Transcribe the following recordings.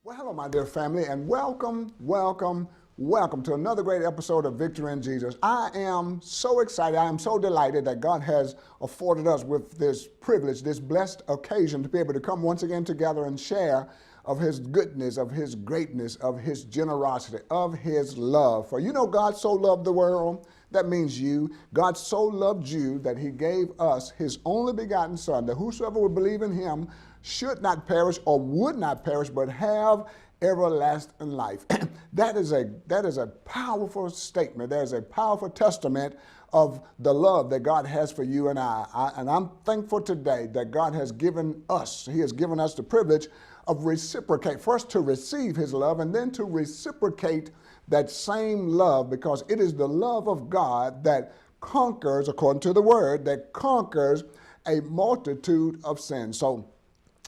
Well, hello, my dear family, and welcome to another great episode of Victory in Jesus. I am so excited, I am so delighted that God has afforded us with this privilege, this blessed occasion to be able to come once again together and share of His goodness, of His greatness, of His generosity, of His love. For you know, God so loved the world, that means you. God so loved you that He gave us His only begotten Son, that whosoever would believe in Him should not perish or would not perish, but have everlasting life. That is a powerful statement. There's a powerful testament of the love that God has for you and I. And I'm thankful today that God has given us, He has given us the privilege of reciprocate, first to receive His love and then to reciprocate that same love, because it is the love of God that conquers, according to the word, that conquers a multitude of sins. So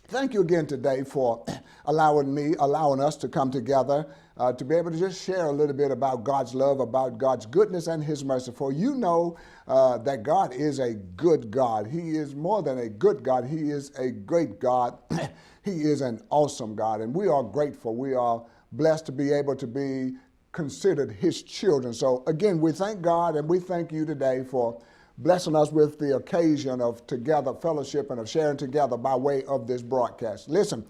thank you again today for allowing us to come together to be able to just share a little bit about God's love, about God's goodness and His mercy. For you know that God is a good God. He is more than a good God. He is a great God. He is an awesome God. And we are grateful. We are blessed to be able to be considered His children. So again, we thank God and we thank you today for blessing us with the occasion of together fellowship and of sharing together by way of this broadcast. Listen,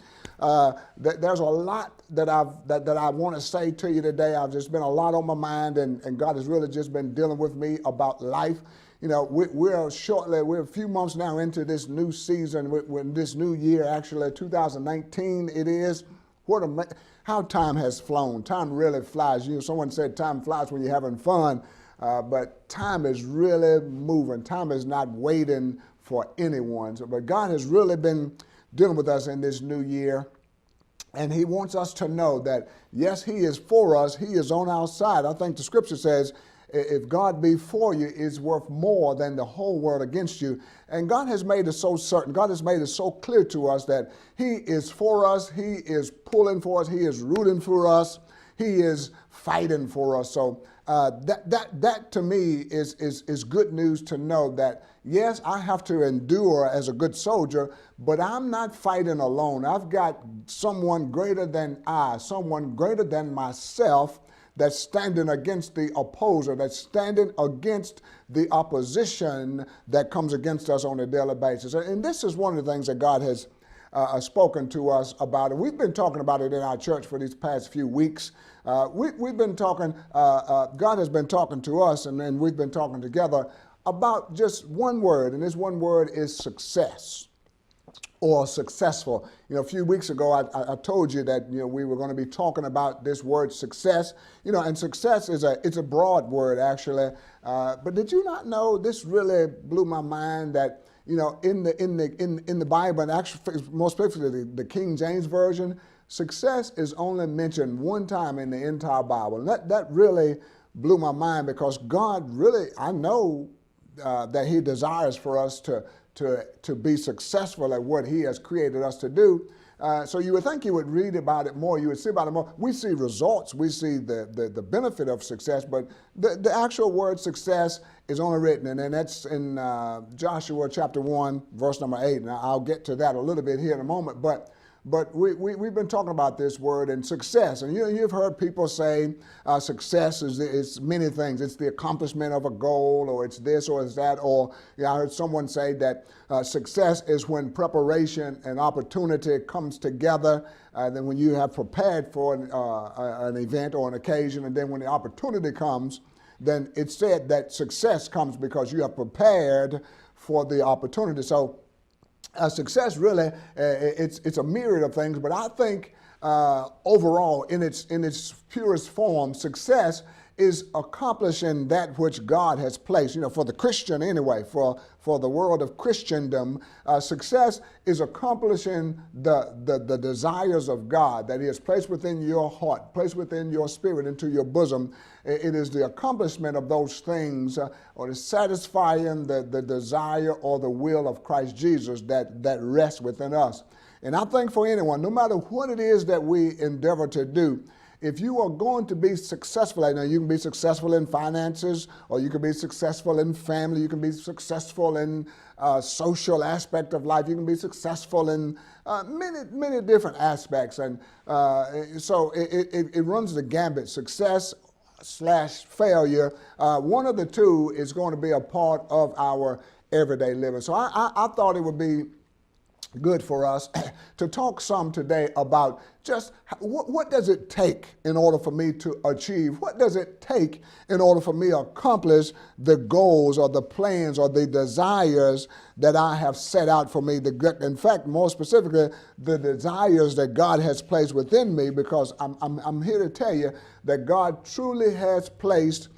there's a lot that I want to say to you today. I've just been a lot on my mind, and God has really just been dealing with me about life. You know, we're a few months now into this new season, when this new year, actually 2019 it is. How time has flown. Time really flies. You know, someone said time flies when you're having fun. But time is really moving. Time is not waiting for anyone. But God has really been dealing with us in this new year. And He wants us to know that, yes, He is for us. He is on our side. I think the scripture says, if God be for you, is worth more than the whole world against you. And God has made it so certain. God has made it so clear to us that He is for us. He is pulling for us. He is rooting for us. He is fighting for us. So that to me is good news to know that, yes, I have to endure as a good soldier, but I'm not fighting alone. I've got someone greater than I, someone greater than myself, that's standing against the opposer, that's standing against the opposition that comes against us on a daily basis. And this is one of the things that God has spoken to us about it. We've been talking about it in our church for these past few weeks. We've been talking, God has been talking to us, and then we've been talking together about just one word, and this one word is success. Or successful. You know, a few weeks ago, I told you that, you know, we were going to be talking about this word success. You know, and success it's a broad word, actually. But did you not know, this really blew my mind, that, you know, in the Bible, and actually most specifically the King James Version, success is only mentioned one time in the entire Bible. And that really blew my mind, because God really, I know that He desires for us to be successful at what He has created us to do. So you would think you would read about it more, you would see about it more. We see results, we see the benefit of success, but the actual word success is only written, and that's in Joshua chapter 1, verse number 8. Now I'll get to that a little bit here in a moment, but we've been talking about this word and success. And you've heard people say success is many things. It's the accomplishment of a goal, or it's this, or it's that. Or I heard someone say that success is when preparation and opportunity comes together. Then when you have prepared for an event or an occasion, and then when the opportunity comes, then it's said that success comes because you have prepared for the opportunity. So success really, it's a myriad of things, but I think overall, in its purest form, success is accomplishing that which God has placed. You know, for the Christian anyway, for the world of Christendom, success is accomplishing the desires of God that He has placed within your heart, placed within your spirit, into your bosom. It is the accomplishment of those things, or the satisfying the desire or the will of Christ Jesus that rests within us. And I think for anyone, no matter what it is that we endeavor to do, if you are going to be successful, I know you can be successful in finances, or you can be successful in family, you can be successful in social aspect of life, you can be successful in many different aspects. And so it runs the gambit, success / failure. One of the two is going to be a part of our everyday living. So I thought it would be good for us to talk some today about just what does it take in order for me to achieve? What does it take in order for me to accomplish the goals or the plans or the desires that I have set out for me? In fact, more specifically, the desires that God has placed within me, because I'm here to tell you that God truly has placed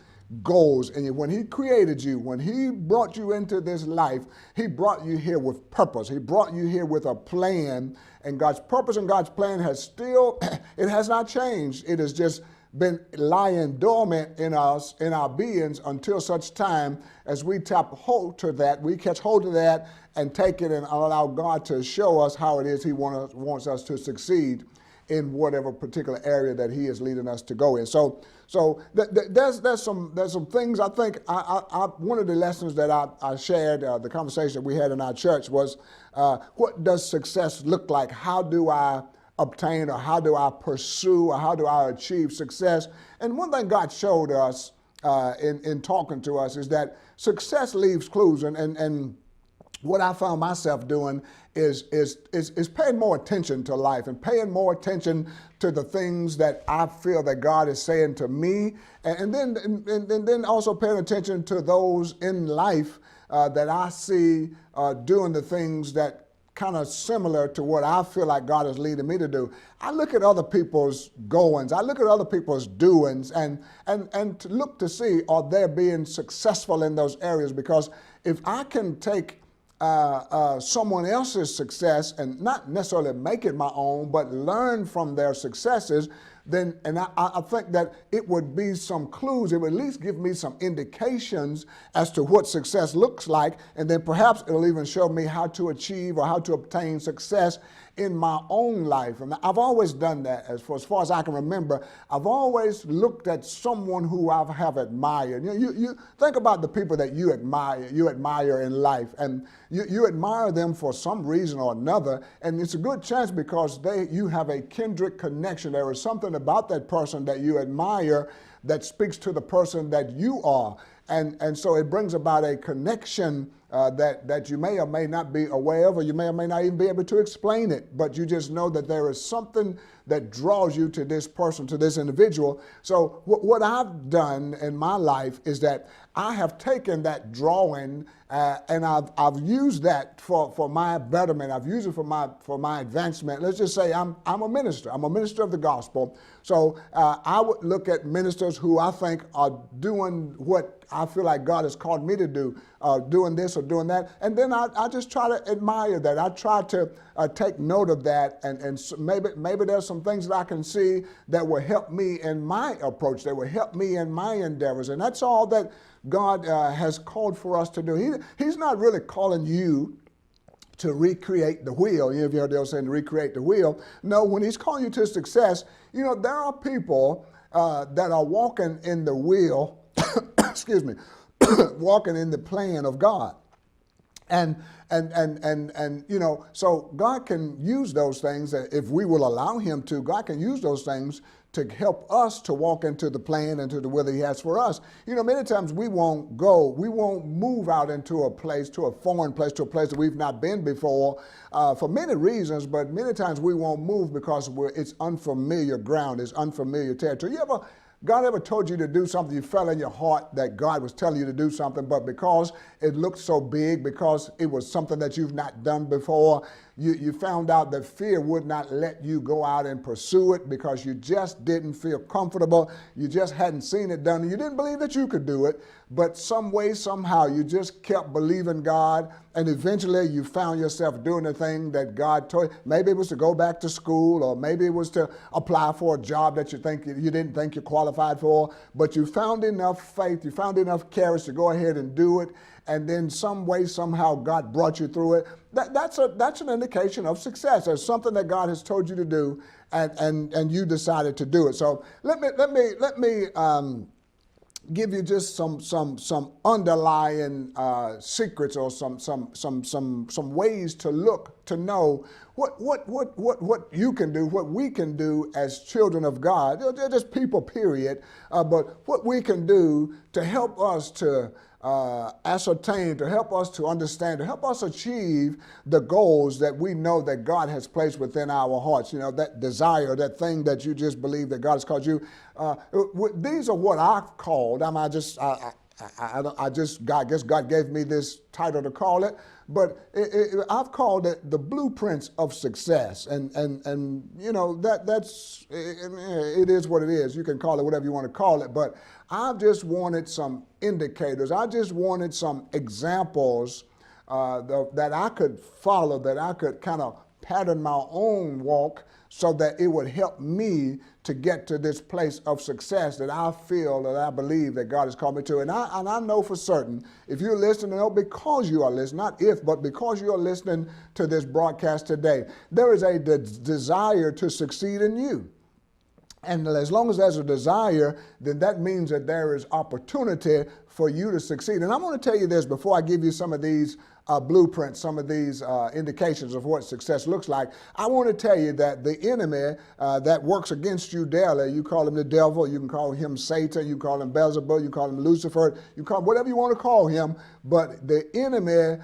goals in you. When he created you, when he brought you into this life, he brought you here with purpose. He brought you here with a plan, and God's purpose and God's plan has still, it has not changed. It has just been lying dormant in us, in our beings, until such time as we tap hold to that, we catch hold of that and take it and allow God to show us how it is he wants us to succeed in whatever particular area that he is leading us to go in. So there's some things I think one of the lessons that I shared, the conversation we had in our church was, what does success look like? How do I obtain, or how do I pursue, or how do I achieve success? And one thing God showed us in talking to us is that success leaves clues, and what I found myself doing is paying more attention to life and paying more attention to the things that I feel that God is saying to me, and then also paying attention to those in life that I see doing the things that kind of similar to what I feel like God is leading me to do. I look at other people's goings, I look at other people's doings, and to look to see, are they being successful in those areas? Because if I can take someone else's success and not necessarily make it my own, but learn from their successes, then, and I think that it would be some clues, it would at least give me some indications as to what success looks like, and then perhaps it'll even show me how to achieve or how to obtain success in my own life. And I've always done that. As far as I can remember, I've always looked at someone who I have admired. You think about the people that you admire in life, and you admire them for some reason or another, and it's a good chance because you have a kindred connection. There is something about that person that you admire that speaks to the person that you are. And so it brings about a connection that you may or may not be aware of, or you may or may not even be able to explain it, but you just know that there is something that draws you to this person, to this individual. So what I've done in my life is that I have taken that drawing and I've used that for my betterment. I've used it for my advancement. Let's just say I'm a minister. I'm a minister of the gospel. So I would look at ministers who I think are doing what I feel like God has called me to do, doing this or doing that. And then I just try to admire that. I try to take note of that, and maybe there's some things that I can see that will help me in my approach, that will help me in my endeavors. And that's all that God has called for us to do. He's not really calling you to recreate the wheel. You know, if you heard the old saying, to recreate the wheel. No, when he's calling you to success, you know, there are people that are walking in the wheel, excuse me, walking in the plan of God. And you know, so God can use those things, if we will allow him to. God can use those things to help us to walk into the plan and to the will that he has for us. You know, many times we won't move out into a place, to a foreign place, to a place that we've not been before, for many reasons, but many times we won't move because it's unfamiliar ground, it's unfamiliar territory. God ever told you to do something, you felt in your heart that God was telling you to do something, but because it looked so big, because it was something that you've not done before, you found out that fear would not let you go out and pursue it because you just didn't feel comfortable. You just hadn't seen it done. You didn't believe that you could do it, but some way, somehow, you just kept believing God, and eventually you found yourself doing the thing that God told you. Maybe it was to go back to school, or maybe it was to apply for a job that you didn't think you qualified for, but you found enough faith, you found enough courage to go ahead and do it. and then some way, somehow God brought you through it, that's an indication of success. There's something that God has told you to do, and you decided to do it. So let me give you just some underlying secrets, or some ways to look to know what you can do, what we can do as children of God. They're just people, period. But what we can do to help us to ascertain, to help us to understand, to help us achieve the goals that we know that God has placed within our hearts. You know, that desire, that thing that you just believe that God has called you. These are what I've called. I guess God gave me this title to call it, but I've called it the blueprints of success. And you know, it is what it is. You can call it whatever you want to call it, but I just wanted some indicators. I just wanted some examples that I could follow, that I could kind of pattern my own walk, so that it would help me to get to this place of success that I feel, that I believe that God has called me to. And I know for certain, if you're listening, because you are listening, not if, but because you are listening to this broadcast today, there is a desire to succeed in you. And as long as there's a desire, then that means that there is opportunity for you to succeed. And I'm going to tell you this before I give you some of these blueprints, some of these indications of what success looks like. I want to tell you that the enemy that works against you daily, you call him the devil, you can call him Satan, you can call him Beelzebub, you can call him Lucifer, you call him whatever you want to call him, but the enemy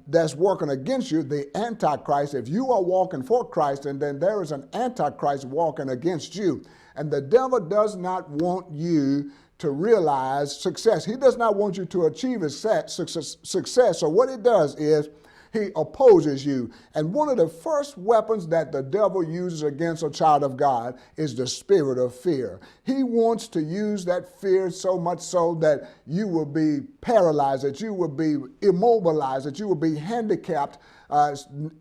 that's working against you, the Antichrist, if you are walking for Christ, and then there is an Antichrist walking against you. And the devil does not want you to realize success. He does not want you to achieve success. So what it does is he opposes you. And one of the first weapons that the devil uses against a child of God is the spirit of fear. He wants to use that fear so much so that you will be paralyzed, that you will be immobilized, that you will be handicapped,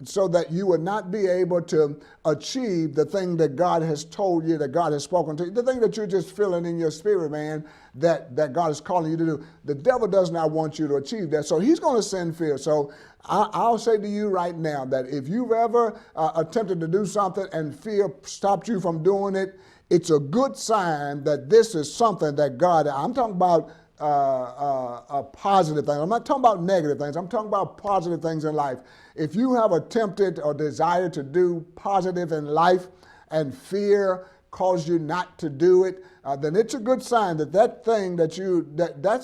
so that you would not be able to achieve the thing that God has told you, that God has spoken to you, the thing that you're just feeling in your spirit, man, that God is calling you to do. The devil does not want you to achieve that, so he's going to send fear. So I'll say to you right now that if you've ever attempted to do something and fear stopped you from doing it, it's a good sign that this is something that God, I'm talking about positive things. I'm not talking about negative things. I'm talking about positive things in life. If you have attempted or desired to do positive in life and fear caused you not to do it, then it's a good sign that that's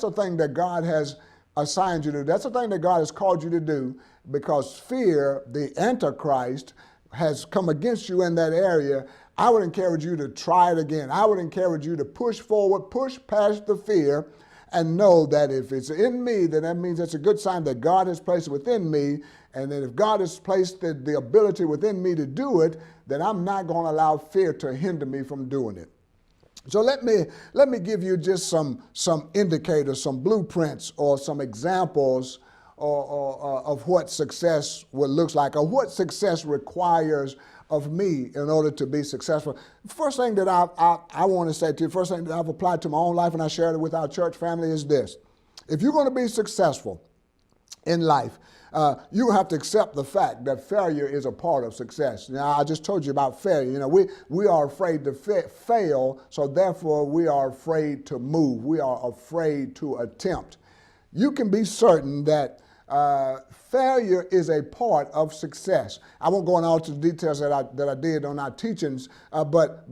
a thing that God has assigned you to do. That's a thing that God has called you to do, because fear, the Antichrist, has come against you in that area. I would encourage you to try it again. I would encourage you to push forward, push past the fear, and know that if it's in me, then that means it's a good sign that God has placed it within me. And then if God has placed the ability within me to do it, then I'm not going to allow fear to hinder me from doing it. So let me give you just some indicators, some blueprints, or some examples of what success would look like, or what success requires of me in order to be successful. First thing that I want to say to you, first thing that I've applied to my own life, and I shared it with our church family, is this. If you're going to be successful in life, you have to accept the fact that failure is a part of success. Now, I just told you about failure. You know, we are afraid to fail, so therefore we are afraid to move. We are afraid to attempt. You can be certain that failure is a part of success. I won't go into all the details that I did on our teachings, but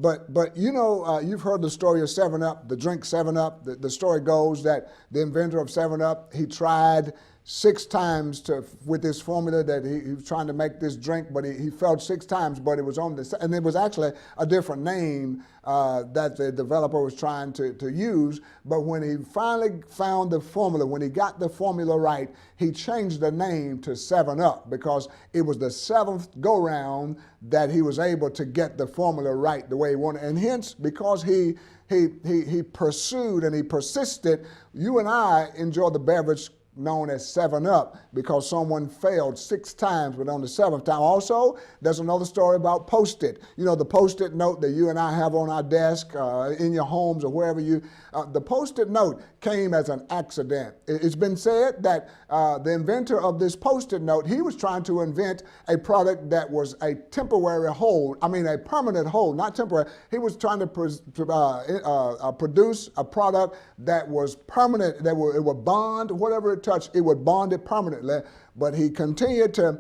you know, you've heard the story of 7-Up, the drink 7-Up. The story goes that the inventor of 7-Up, he tried 6 times with this formula that he was trying to make this drink, but he failed 6 times, but it was on this, and it was actually a different name that the developer was trying to use. But when he finally found the formula, when he got the formula right, he changed the name to 7-Up, because it was the 7th go-round that he was able to get the formula right the way he wanted. And hence, because he pursued and he persisted, you and I enjoy the beverage known as 7-Up because someone failed 6 times, but on the 7th time. Also, there's another story about Post-it. You know, the Post-it note that you and I have on our desk, in your homes or wherever you, the Post-it note came as an accident. It's been said that the inventor of this Post-it note, he was trying to invent a product that was a temporary hold. I mean, a permanent hold, not temporary. He was trying to produce a product that was permanent, it would bond, whatever it touched, it would bond it permanently. But he continued to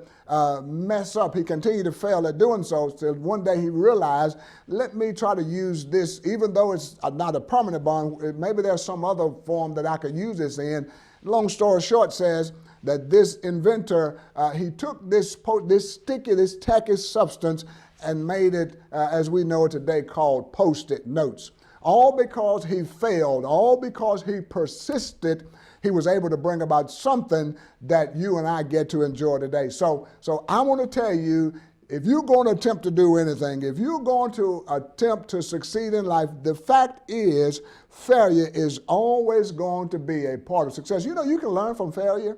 mess up. He continued to fail at doing so. So one day he realized, let me try to use this, even though it's not a permanent bond, maybe there's some other form that I could use this in. Long story short says that this inventor, he took this sticky, this tacky substance and made it, as we know it today, called Post-it notes. All because he failed, all because he persisted, he was able to bring about something that you and I get to enjoy today. So I want to tell you, if you're going to attempt to do anything, if you're going to attempt to succeed in life, the fact is failure is always going to be a part of success. You know, you can learn from failure.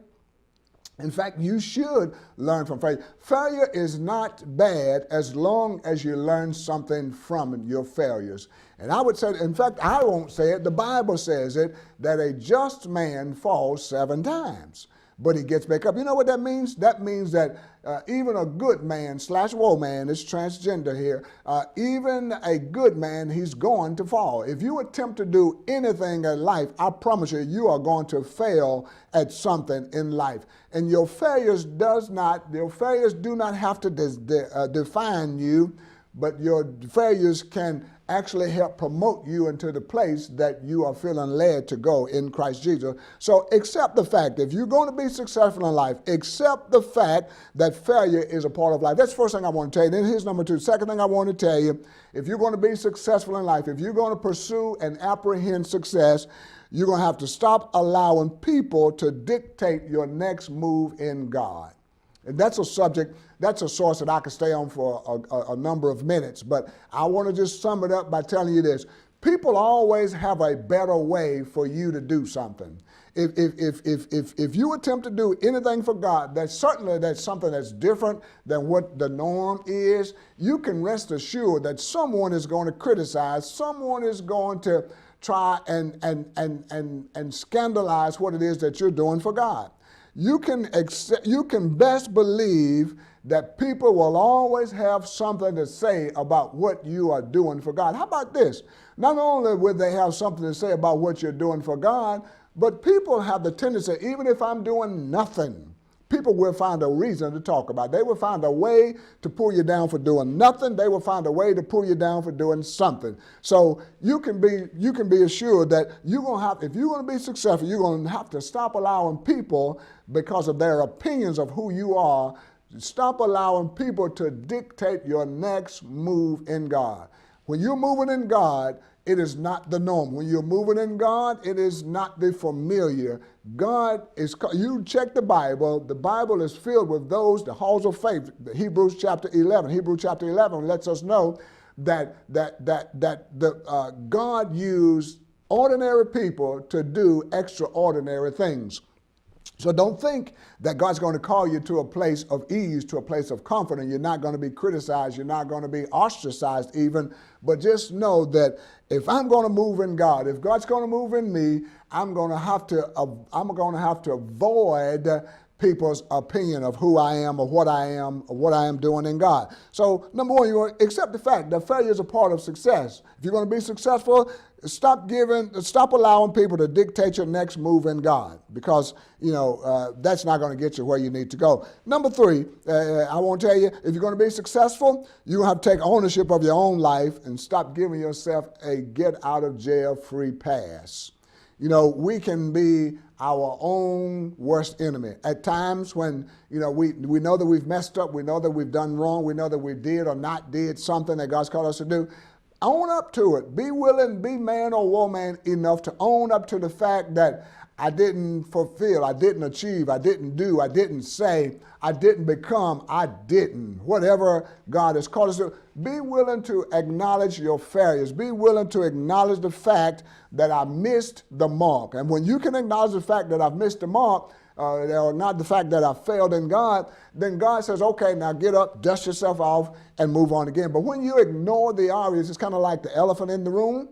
In fact, you should learn from failure. Failure is not bad as long as you learn something from your failures. And I would say, in fact, I won't say it, the Bible says it, that a just man falls 7 times, but he gets back up. You know what that means? That means that even a good man / woman, it's transgender here, even a good man, he's going to fall. If you attempt to do anything in life, I promise you, you are going to fail at something in life. And your failures do not have to define you, but your failures can actually help promote you into the place that you are feeling led to go in Christ Jesus. So accept the fact, if you're going to be successful in life, accept the fact that failure is a part of life. That's the first thing I want to tell you. Then here's number 2. Second thing I want to tell you, if you're going to be successful in life, if you're going to pursue and apprehend success, you're going to have to stop allowing people to dictate your next move in God. And that's a subject, that's a source that I could stay on for a number of minutes. But I want to just sum it up by telling you this. People always have a better way for you to do something. If you attempt to do anything for God, that's something that's different than what the norm is, you can rest assured that someone is going to criticize, someone is going to try and scandalize what it is that you're doing for God. You can best believe that people will always have something to say about what you are doing for God. How about this? Not only will they have something to say about what you're doing for God, but people have the tendency, even if I'm doing nothing, people will find a reason to talk about. They will find a way to pull you down for doing nothing. They will find a way to pull you down for doing something. So you can be assured that you're going to have, if you're going to be successful, you're going to have to stop allowing people, because of their opinions of who you are, stop allowing people to dictate your next move in God. When you're moving in God, it is not the norm. When you're moving in God, it is not the familiar. God is, you check the Bible is filled with those, the halls of faith. Hebrews chapter 11 lets us know that God used ordinary people to do extraordinary things. So don't think that God's going to call you to a place of ease, to a place of comfort, and you're not going to be criticized, you're not going to be ostracized even, but just know that if I'm going to move in God, if God's going to move in me, I'm going to have to avoid people's opinion of who I am or what I am doing in God. So number 1, you want to accept the fact that failure is a part of success. If you're going to be successful, stop allowing people to dictate your next move in God, because that's not going to get you where you need to go. Number 3, I want to tell you, if you're going to be successful, you have to take ownership of your own life and stop giving yourself a get out of jail free pass. We can be our own worst enemy. At times when, we know that we've messed up, we know that we've done wrong, we know that we did or not did something that God's called us to do, own up to it. Be willing, be man or woman enough to own up to the fact that I didn't fulfill, I didn't achieve, I didn't do, I didn't say, I didn't become, I didn't. Whatever God has called us to, be willing to acknowledge your failures. Be willing to acknowledge the fact that I missed the mark. And when you can acknowledge the fact that I've missed the mark, or not the fact that I failed in God, then God says, okay, now get up, dust yourself off, and move on again. But when you ignore the obvious, it's kind of like the elephant in the room.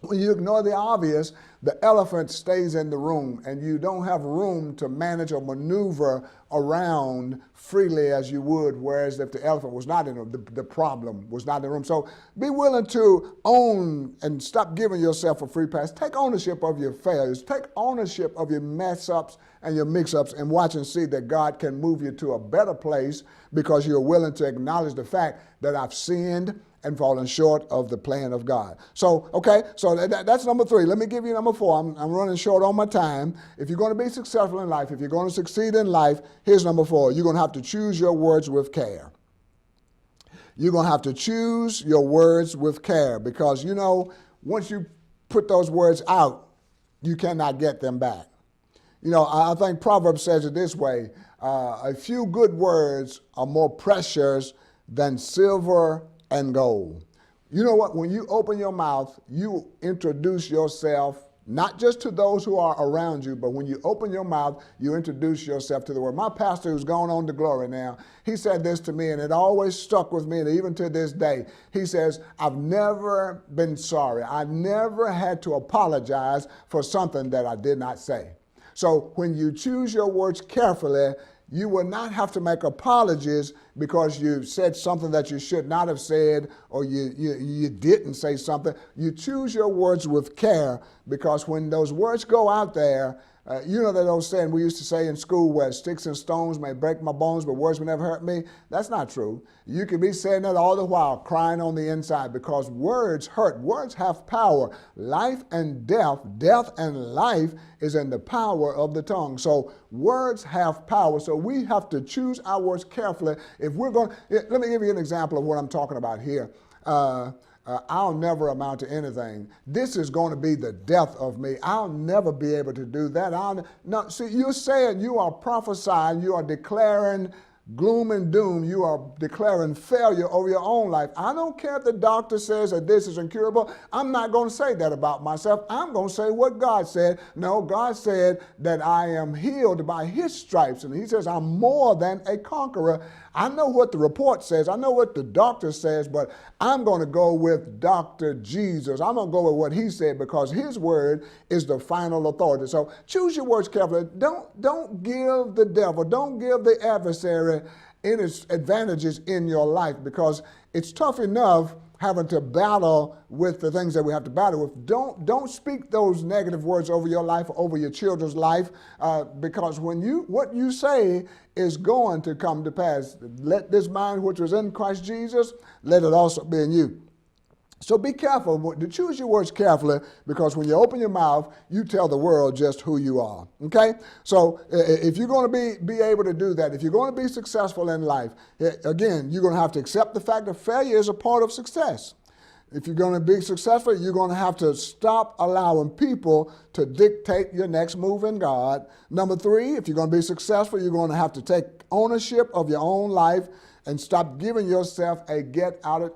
When you ignore the obvious, the elephant stays in the room, and you don't have room to manage or maneuver around freely as you would, whereas if the elephant was not in the problem was not in the room. So be willing to own and stop giving yourself a free pass. Take ownership of your failures. Take ownership of your mess-ups and your mix-ups, and watch and see that God can move you to a better place because you're willing to acknowledge the fact that I've sinned and falling short of the plan of God. So, okay, so that's number 3. Let me give you number 4. I'm running short on my time. If you're going to be successful in life, if you're going to succeed in life, here's number 4. You're going to have to choose your words with care. You're going to have to choose your words with care because, you know, once you put those words out, you cannot get them back. You know, I think Proverbs says it this way, a few good words are more precious than silver and gold. You know what? When you open your mouth, you introduce yourself not just to those who are around you, but when you open your mouth, you introduce yourself to the world. My pastor, who's gone on to glory now, he said this to me, and it always stuck with me, and even to this day. He says, I've never been sorry. I never had to apologize for something that I did not say. So when you choose your words carefully, you will not have to make apologies because you said something that you should not have said, or you didn't say something. You choose your words with care, because when those words go out there, you know that old saying we used to say in school where sticks and stones may break my bones, but words will never hurt me. That's not true. You can be saying that all the while, crying on the inside, because words hurt. Words have power. Life and death, death and life is in the power of the tongue. So words have power. So we have to choose our words carefully. If we're going, let me give you an example of what I'm talking about here. I'll never amount to anything. This is going to be the death of me. I'll never be able to do that. No, see, you're saying, you are prophesying, you are declaring gloom and doom. You are declaring failure over your own life. I don't care if the doctor says that this is incurable. I'm not going to say that about myself. I'm going to say what God said. No, God said that I am healed by his stripes. And he says I'm more than a conqueror. I know what the report says. I know what the doctor says, but I'm going to go with Dr. Jesus. I'm going to go with what he said, because his word is the final authority. So choose your words carefully. Don't give the devil, don't give the adversary any advantages in your life, because it's tough enough having to battle with the things that we have to battle with. Don't speak those negative words over your life, over your children's life, because what you say is going to come to pass. Let this mind which was in Christ Jesus, let it also be in you. So be careful to choose your words carefully, because when you open your mouth, you tell the world just who you are. Okay? So if you're going to be able to do that, if you're going to be successful in life, again, you're going to have to accept the fact that failure is a part of success. If you're going to be successful, you're going to have to stop allowing people to dictate your next move in God. Number 3, if you're going to be successful, you're going to have to take ownership of your own life and stop giving yourself a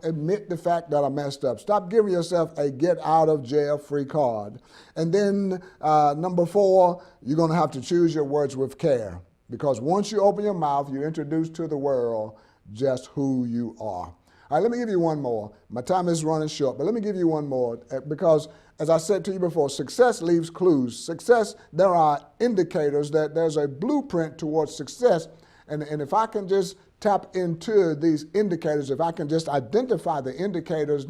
admit the fact that I messed up. Stop giving yourself a get out of jail free card. And then number 4, you're going to have to choose your words with care, because once you open your mouth, you introduce to the world just who you are. All right, let me give you one more. My time is running short, but let me give you one more, because as I said to you before, success leaves clues. Success, there are indicators that there's a blueprint towards success. And if I can just tap into these indicators, if I can just identify the indicators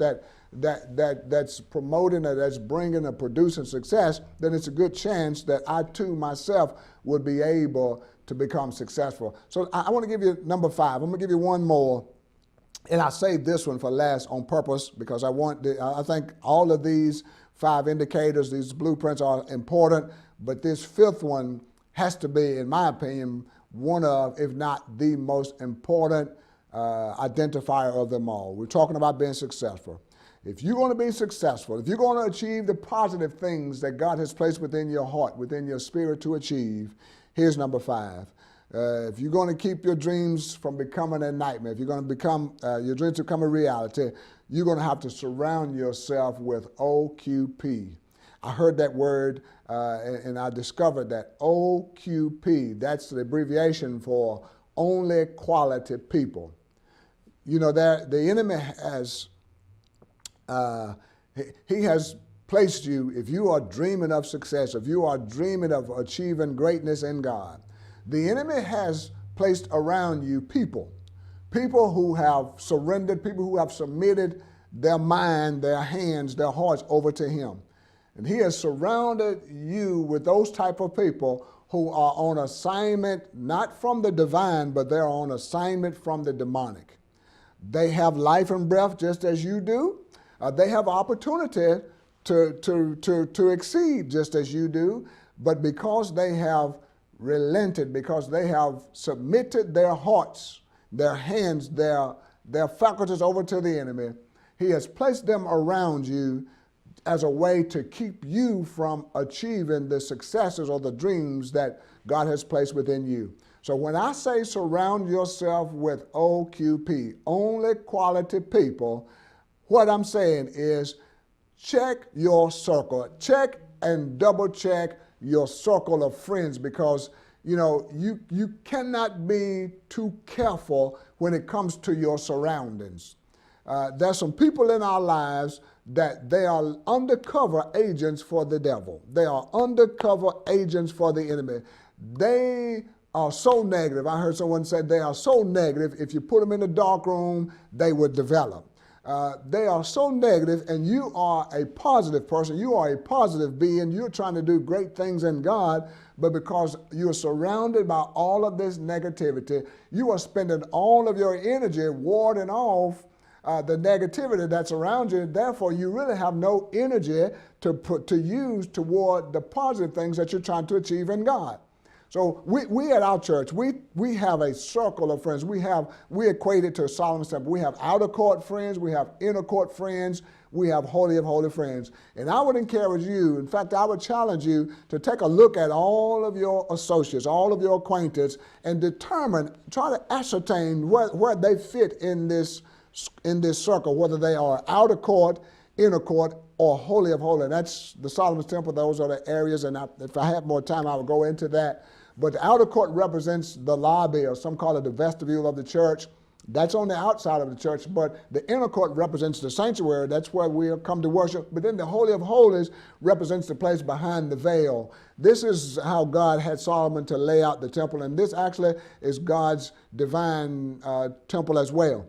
that's promoting or that's bringing or producing success, then it's a good chance that I too myself would be able to become successful. So I want to give you number 5. I'm going to give you one more. And I saved this one for last on purpose, because I think all of these 5 indicators, these blueprints are important, but this 5th one has to be, in my opinion, one of, if not the most important identifier of them all. We're talking about being successful. If you're going to be successful, if you're going to achieve the positive things that God has placed within your heart, within your spirit to achieve, here's number 5. If you're going to keep your dreams from becoming a nightmare, if you're going to become your dreams to become a reality, you're going to have to surround yourself with OQP. I heard that word and I discovered that OQP, that's the abbreviation for only quality people. You know, the enemy has, he has placed you, if you are dreaming of success, if you are dreaming of achieving greatness in God, the enemy has placed around you people who have surrendered, people who have submitted their mind, their hands, their hearts over to him. And he has surrounded you with those type of people who are on assignment, not from the divine, but they're on assignment from the demonic. They have life and breath just as you do. They have opportunity to exceed just as you do, but because they have relented, because they have submitted their hearts, their hands, their faculties over to the enemy, he has placed them around you as a way to keep you from achieving the successes or the dreams that God has placed within you. So when I say surround yourself with OQP, only quality people, what I'm saying is check your circle. Check and double check your circle of friends, because you know you cannot be too careful when it comes to your surroundings. There's some people in our lives that they are undercover agents for the devil. They are undercover agents for the enemy. They are so negative. I heard someone say they are so negative, if you put them in a dark room, they would develop. They are so negative, and you are a positive person. You are a positive being. You're trying to do great things in God, but because you're surrounded by all of this negativity, you are spending all of your energy warding off the negativity that's around you. Therefore, you really have no energy to use toward the positive things that you're trying to achieve in God. So we at our church, we have a circle of friends. We equate it to Solomon's temple. We have outer court friends, we have inner court friends, we have holy of holy friends. And I would encourage you, in fact, I would challenge you to take a look at all of your associates, all of your acquaintances, and try to ascertain where they fit in this circle, whether they are outer court, inner court, or holy of holy. And that's the Solomon's temple. Those are the areas, and if I had more time, I would go into that. But the outer court represents the lobby, or some call it the vestibule of the church. That's on the outside of the church. But the inner court represents the sanctuary. That's where we come to worship. But then the Holy of Holies represents the place behind the veil. This is how God had Solomon to lay out the temple. And this actually is God's divine temple as well.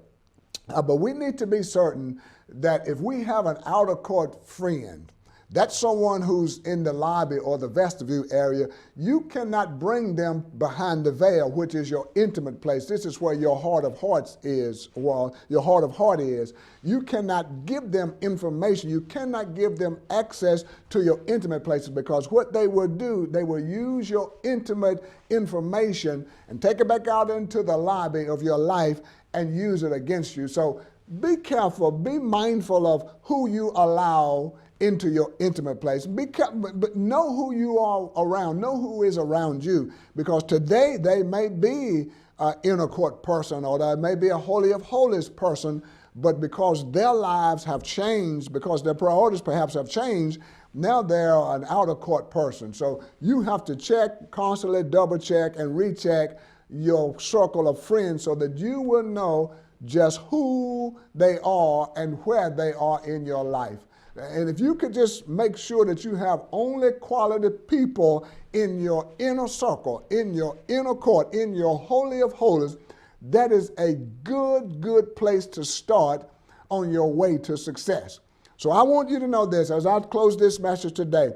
But we need to be certain that if we have an outer court friend, that's someone who's in the lobby or the vestibule area, you cannot bring them behind the veil, which is your intimate place. This is where your heart of hearts is, well, your heart of heart is. You cannot give them information. You cannot give them access to your intimate places, because what they will do, they will use your intimate information and take it back out into the lobby of your life and use it against you. So be careful, be mindful of who you allow into your intimate place. Be careful, but know who you are around, know who is around you, because today they may be an inner court person, or they may be a holy of holies person, but because their lives have changed, because their priorities perhaps have changed, now they're an outer court person. So you have to check, constantly double check and recheck your circle of friends so that you will know just who they are and where they are in your life. And if you could just make sure that you have only quality people in your inner circle, in your inner court, in your holy of holies, that is a good place to start on your way to success. So I want you to know this as I close this message today.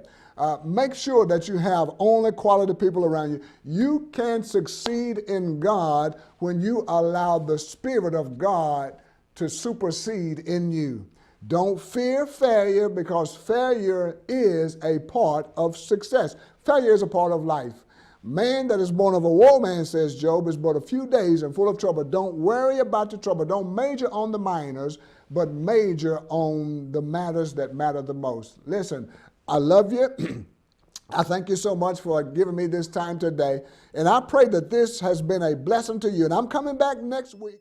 Make sure that you have only quality people around you. You can succeed in God when you allow the Spirit of God to supersede in you. Don't fear failure, because failure is a part of success. Failure is a part of life. Man that is born of a woman, says Job, is but a few days and full of trouble. Don't worry about the trouble. Don't major on the minors, but major on the matters that matter the most. Listen, I love you. I thank you so much for giving me this time today. And I pray that this has been a blessing to you. And I'm coming back next week.